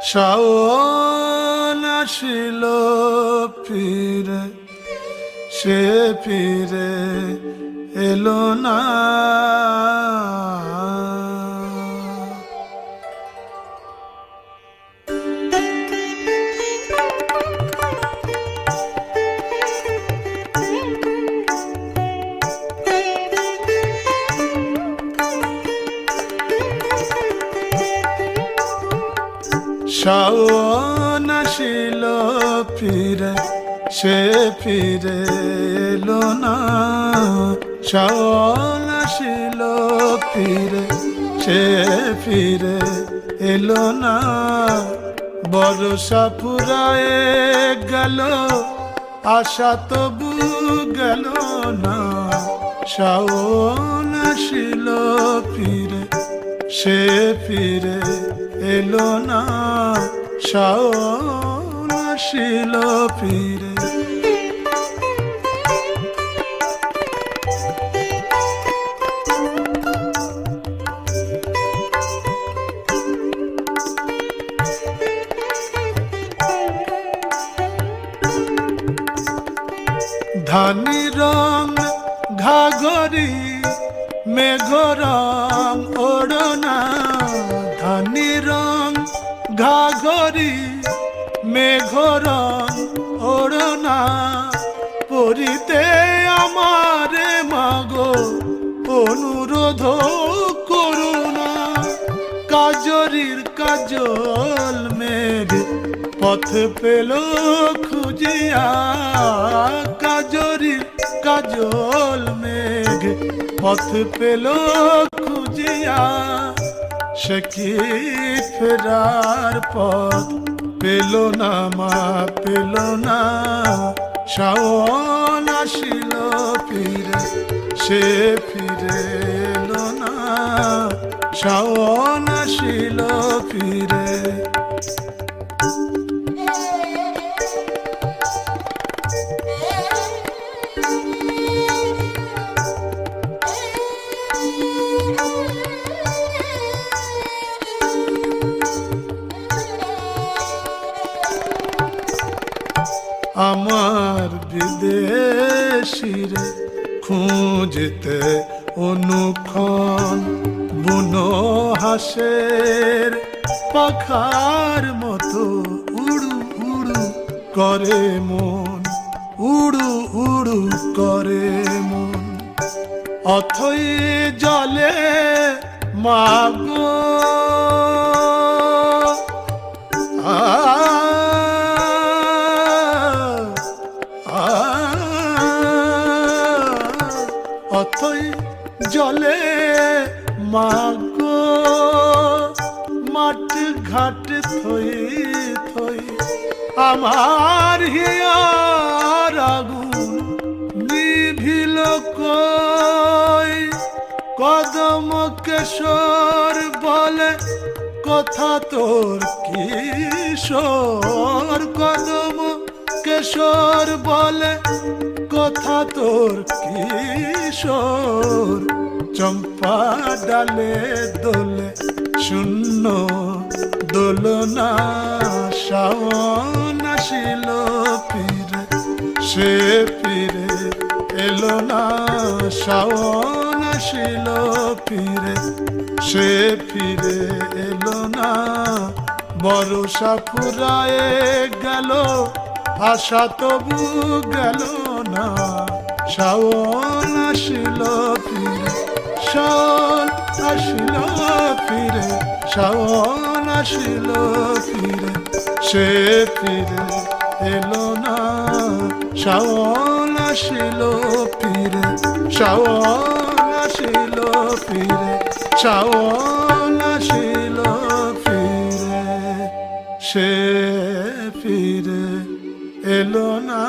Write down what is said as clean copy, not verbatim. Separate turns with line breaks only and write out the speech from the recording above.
শাওন আসিল ফিরে, সে ফিরে এলো না। শাওন আসিল ফিরে, সে ফিরে এলো না। শাওন আসিল ফিরে, সে ফিরে এলো না। বর্ষা ফুরায়ে গেল, আশা তবু গেল না। শাওন আসিল ফিরে, সে ফিরে এলো না। শাওন আসিল ফিরে। ধানি রং ঘাগরি, মেঘ রং ওড়না। ধানি রং ঘাগরি, মেঘ রং ওড়না। পরিতে আমারে মাগো অনুরোধ করুণা। কাজরির কাজল মেঘ পথ পেল খুঁজিয়া। কাজরির কাজল মেঘ পথ পেল খুঁজিয়া। সে কি ফেরার পথ পেল না, মা পেল না। শাওন আসিল ফিরে, সে ফিরে এলো না। শাওন আসিল ফিরে। আমার বিদেশিরে খুঁজতে অনুক্ষণ। বুনো হাসের পাখার মতো উড়ু উড়ু করে মন। উড়ু উড়ু করে মন। অথই জলে মাগো অথই জলে মাগো। মাঠ ঘাট থই থই আমার হিয়ার আগুন নিভিল কই। কদম কেশর বলে কথা তোর কিশোর। কদম কেশর বলে কথা তোর কিশোর। চম্পা ডালে দোলে শূন্য দোলনা। শাওন আসিল ফিরে, সে ফিরে এলো না। শাওন আসিল ফিরে, সে ফিরে এলো না। বর্ষা ফুরায়ে গেল, আশা তবু গেল না। শাওন আসিল ফিরে, শাওন আসিল ফিরে, শাওন আসিল ফিরে, সে ফিরে এলো না। শাওন আসিল ফিরে, শাওন আসিল ফিরে, শাওন আসিল ফিরে, সে ফিরে এলো না।